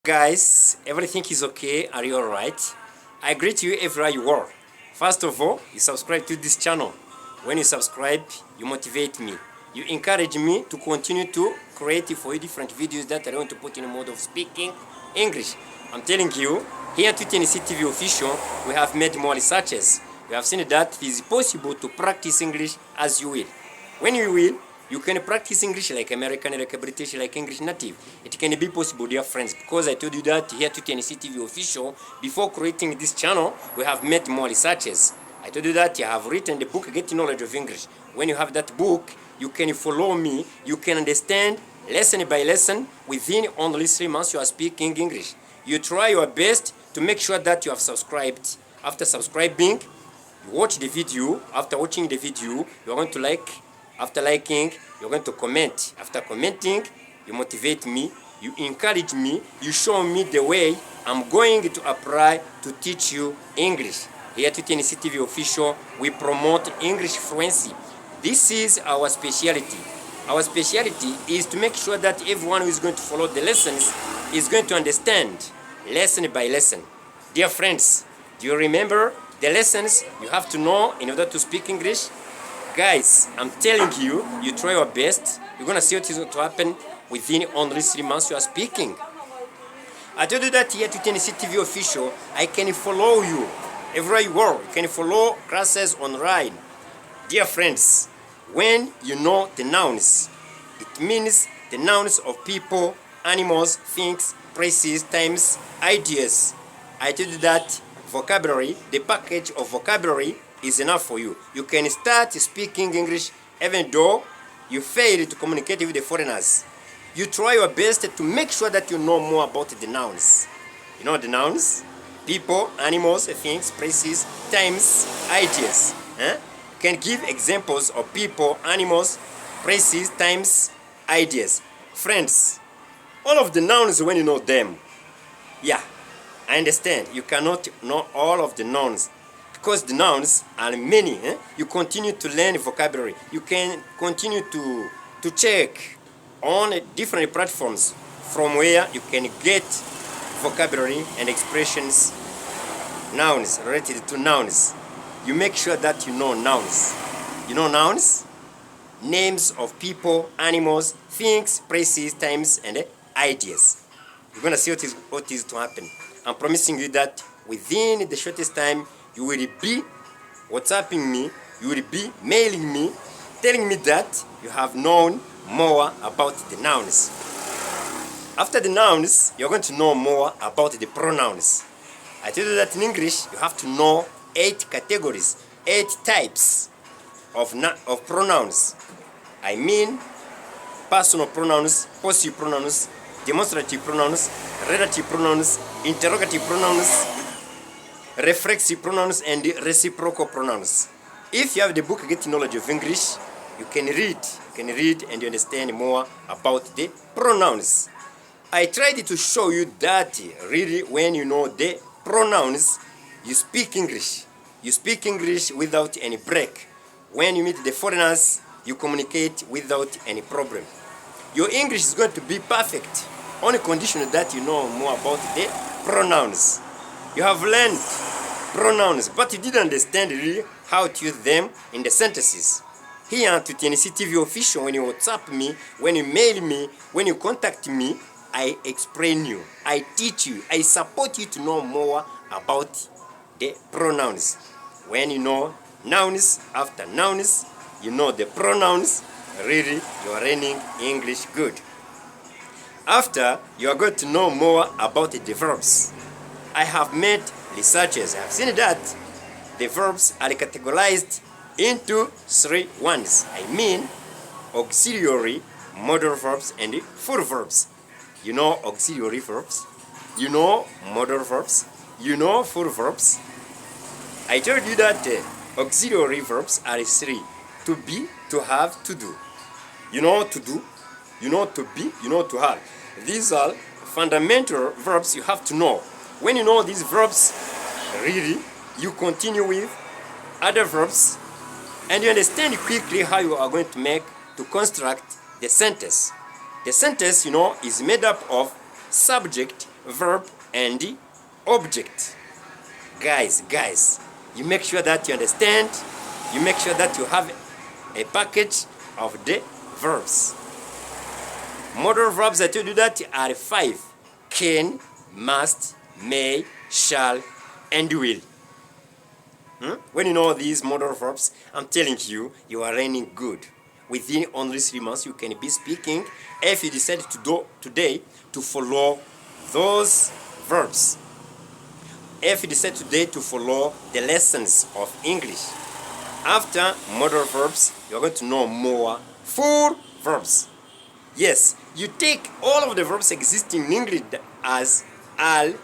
Guys, everything is okay? Are you alright? I greet you everywhere you are. First of all, you subscribe to this channel. When you subscribe, you motivate me. You encourage me to continue to create for you different videos that I want to put in a mode of speaking English. I'm telling you, here at TNC TV Official, we have made more researches. We have seen that it is possible to practice English as you will. When you will, you can practice English like American, like British, like English native. It can be possible, dear friends, because I told you that here to TNC TV Official, before creating this channel, we have made more researches. I told you that I have written the book, Get Knowledge of English. When you have that book, you can follow me, you can understand lesson by lesson. Within only 3 months, you are speaking English. You try your best to make sure that you have subscribed. After subscribing, you watch the video. After watching the video, you are going to like. After liking, you're going to comment. After commenting, you motivate me, you encourage me, you show me the way I'm going to apply to teach you English. Here at TNC TV Official, we promote English fluency. This is our specialty. Our specialty is to make sure that everyone who is going to follow the lessons is going to understand lesson by lesson. Dear friends, do you remember the lessons you have to know in order to speak English? Guys, I'm telling you, you try your best, you're gonna see what is going to happen within only 3 months you are speaking. I told you that here to TNC TV Official, I can follow you everywhere you are. You can follow classes online. Dear friends, when you know the nouns, it means the nouns of people, animals, things, places, times, ideas. I told you that vocabulary, the package of vocabulary is enough for you. You can start speaking English even though you fail to communicate with the foreigners. You try your best to make sure that you know more about the nouns. You know the nouns? People, animals, things, places, times, ideas. You can give examples of people, animals, places, times, ideas. Friends, all of the nouns when you know them. Yeah, I understand. You cannot know all of the nouns, because the nouns are many. You continue to learn vocabulary. You can continue to check on different platforms from where you can get vocabulary and expressions, nouns related to nouns. You make sure that you know nouns. You know nouns? Names of people, animals, things, places, times, and ideas. You're going to see what is to happen. I'm promising you that within the shortest time, you will be WhatsApping me, you will be mailing me, telling me that you have known more about the nouns. After the nouns, you're going to know more about the pronouns. I told you that in English, you have to know 8 categories, 8 types of pronouns. I mean, personal pronouns, possessive pronouns, demonstrative pronouns, relative pronouns, interrogative pronouns, reflexive pronouns, and reciprocal pronouns. If you have the book Get Knowledge of English, you can read and you understand more about the pronouns. I tried to show you that really when you know the pronouns, you speak English. You speak English without any break. When you meet the foreigners, you communicate without any problem. Your English is going to be perfect on condition that you know more about the pronouns. You have learned pronouns, but you didn't understand really how to use them in the sentences. Here to TNC TV Official, when you WhatsApp me, when you mail me, when you contact me, I explain you, I teach you, I support you to know more about the pronouns. When you know nouns after nouns, you know the pronouns, really you are learning English good. After, you are going to know more about the verbs. I have made researches. I have seen that the verbs are categorized into 3 ones. I mean, auxiliary, modal verbs, and full verbs. You know auxiliary verbs, you know modal verbs, you know full verbs. I told you that auxiliary verbs are 3. To be, to have, to do. You know to do, you know to be, you know to have. These are fundamental verbs you have to know. When you know these verbs, really, you continue with other verbs and you understand quickly how you are going to construct the sentence. The sentence, you know, is made up of subject, verb, and object. Guys, you make sure that you understand, you make sure that you have a package of the verbs. Modal verbs, I told you that, are 5. Can, must, may, shall, and will. When you know these modal verbs, I'm telling you, you are learning good. Within only 3 months, you can be speaking if you decide to do today to follow those verbs. If you decide today to follow the lessons of English. After modal verbs, you're going to know more full verbs. Yes, you take all of the verbs existing in English as al,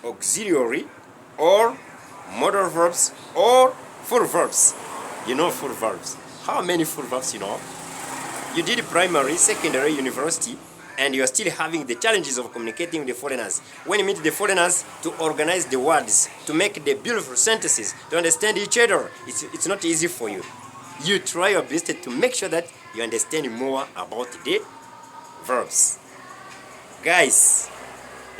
auxiliary, or modal verbs, or full verbs. You know full verbs. How many full verbs you know? You did primary, secondary, university, and you are still having the challenges of communicating with the foreigners. When you meet the foreigners, to organize the words, to make the beautiful sentences, to understand each other, it's not easy for you. You try your best to make sure that you understand more about the verbs. Guys,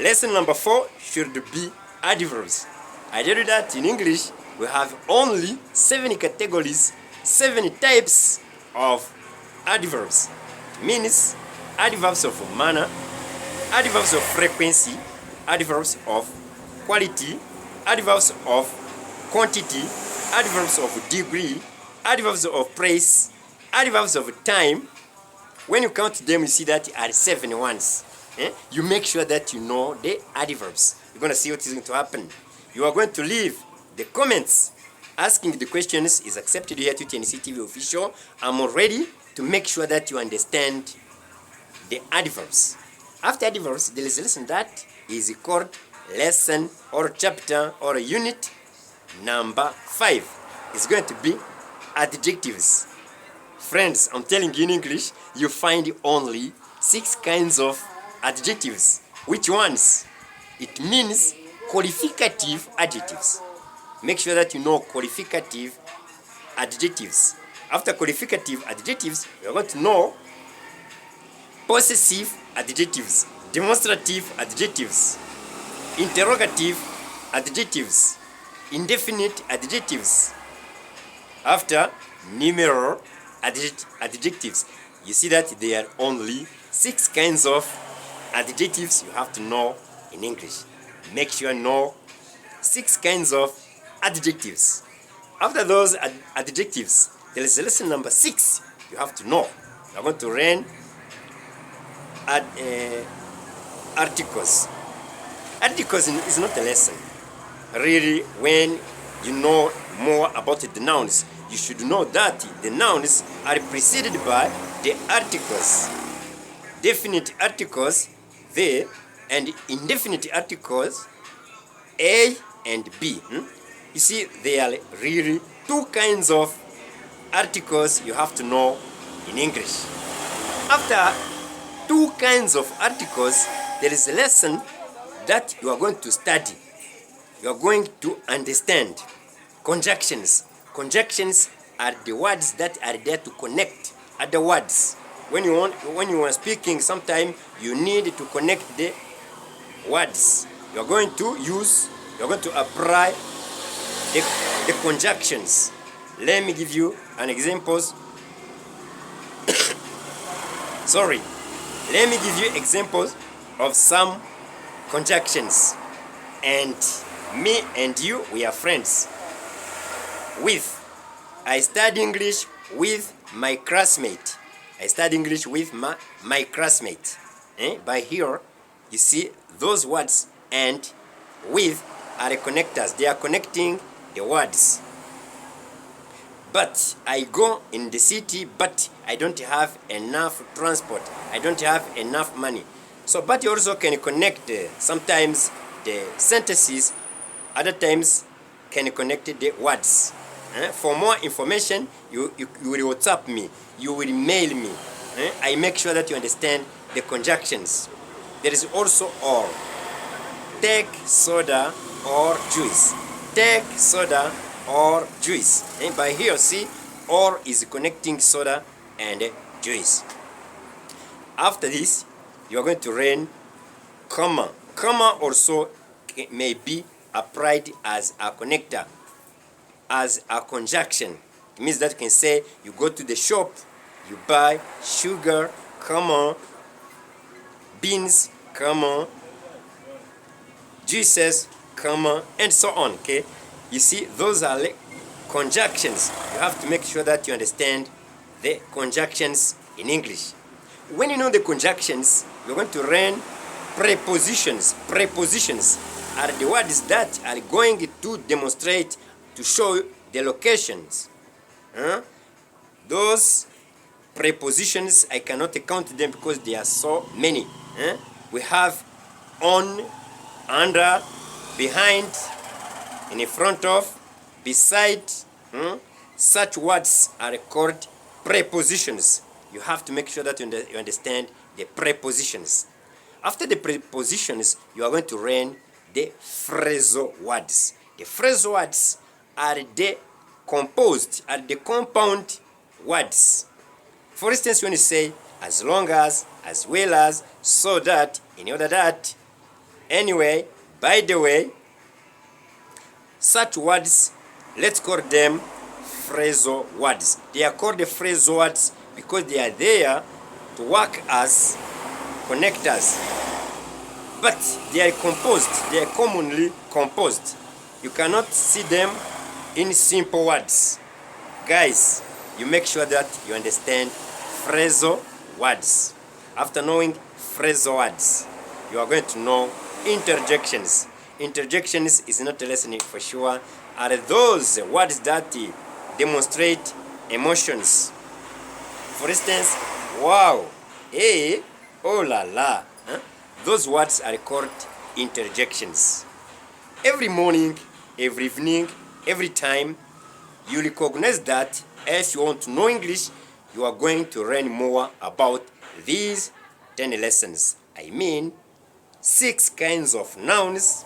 lesson number 4 should be adverbs. I tell you that in English, we have only 7 categories, 7 types of adverbs. Means adverbs of manner, adverbs of frequency, adverbs of quality, adverbs of quantity, adverbs of degree, adverbs of place, adverbs of time. When you count them, you see that are 7 ones. You make sure that you know the adverbs. You're going to see what is going to happen. You are going to leave the comments asking the questions is accepted here to TNC TV official. I'm ready to make sure that you understand the adverbs. After adverbs, there is a lesson that is called lesson or chapter or unit number 5. It's going to be adjectives. Friends, I'm telling you in English, you find only 6 kinds of adjectives. Which ones? It means qualificative adjectives. Make sure that you know qualificative adjectives. After qualificative adjectives, we are going to know possessive adjectives, demonstrative adjectives, interrogative adjectives, indefinite adjectives. After numeral adjectives, you see that there are only 6 kinds of adjectives you have to know in English. Make sure you know 6 kinds of adjectives. After those adjectives, there is a lesson number 6 you have to know. You are going to learn articles. Articles is not a lesson. Really, when you know more about the nouns, you should know that the nouns are preceded by the articles. Definite articles, they, and indefinite articles, A and B. You see, there are really 2 kinds of articles you have to know in English. After 2 kinds of articles, there is a lesson that you are going to study. You are going to understand conjunctions. Conjunctions are the words that are there to connect other words. When you are speaking, sometimes you need to connect the words. You are going to apply the conjunctions. Let me give you an example. Sorry. Let me give you examples of some conjunctions. And me and you, we are friends. With, I study English with my classmate. I study English with my classmate. By here, you see those words and with are the connectors. They are connecting the words. But I go in the city, but I don't have enough transport. I don't have enough money. So, but you also can connect sometimes the sentences, other times can connect the words. For more information, you will WhatsApp me, you will mail me. I make sure that you understand the conjunctions. There is also or. Take soda or juice. Take soda or juice. And by here, see, or is connecting soda and juice. After this, you are going to learn comma. Comma also may be applied as a connector, as a conjunction. It means that you can say you go to the shop, you buy sugar, comma, beans, comma, juices, comma, and so on. Okay, you see, those are conjunctions. You have to make sure that you understand the conjunctions in English. When you know the conjunctions, you're going to learn prepositions. Prepositions are the words that are going to demonstrate, to show the locations. Those prepositions, I cannot count them because there are so many. We have on, under, behind, in front of, beside. Such words are called prepositions. You have to make sure that you understand the prepositions. After the prepositions, you are going to learn the phrasal words. The phrasal words are the compound words. For instance, when you say as long as well as, so that, in order that, anyway, by the way, such words, let's call them phrasal words. They are called the phrasal words because they are there to work as connectors. But they are commonly composed. You cannot see them in simple words. Guys, you make sure that you understand phrasal words. After knowing phrasal words, you are going to know interjections. Interjections is not a lesson for sure. Are those words that demonstrate emotions. For instance, wow, hey, oh la la. Those words are called interjections. Every morning, every evening, every time, you recognize that if you want to know English, you are going to learn more about these 10 lessons. I mean, 6 kinds of nouns,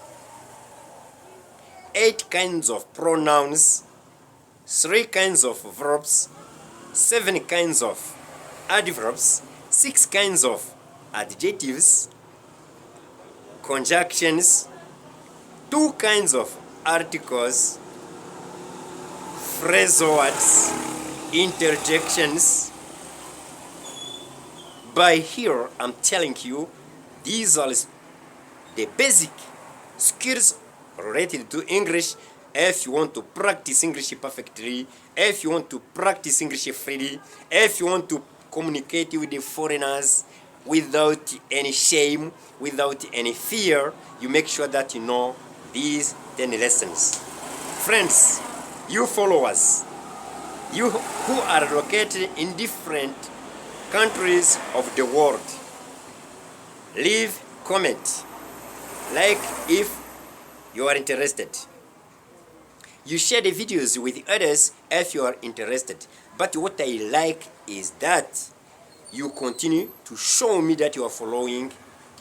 8 kinds of pronouns, 3 kinds of verbs, 7 kinds of adverbs, 6 kinds of adjectives, conjunctions, 2 kinds of articles, phrasal words, interjections. By here, I'm telling you, these are the basic skills related to English. If you want to practice English perfectly, if you want to practice English freely, if you want to communicate with the foreigners without any shame, without any fear, you make sure that you know these 10 lessons. Friends, you followers, you who are located in different countries of the world, leave comment, like if you are interested. You share the videos with others if you are interested. But what I like is that you continue to show me that you are following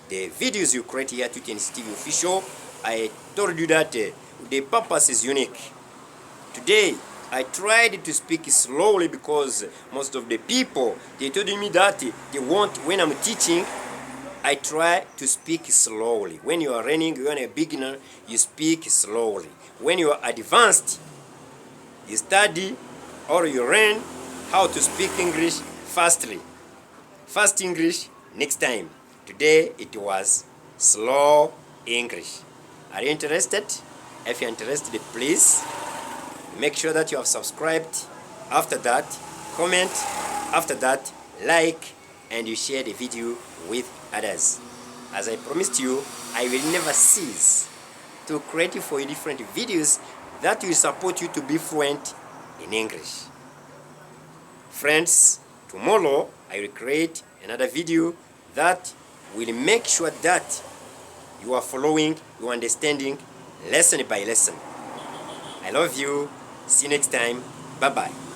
the videos you create here at UTNC TV Official. I told you that the purpose is unique. Today, I tried to speak slowly because most of the people, they told me that they want, when I'm teaching, I try to speak slowly. When you are learning, you are a beginner, you speak slowly. When you are advanced, you study or you learn how to speak English fastly. Fast English next time. Today it was slow English. Are you interested? If you're interested, please make sure that you have subscribed. After that, comment. After that, like, and you share the video with others. As I promised you, I will never cease to create for you different videos that will support you to be fluent in English. Friends, tomorrow I will create another video that will make sure that you are following, you are understanding lesson by lesson. I love you. See you next time. Bye-bye.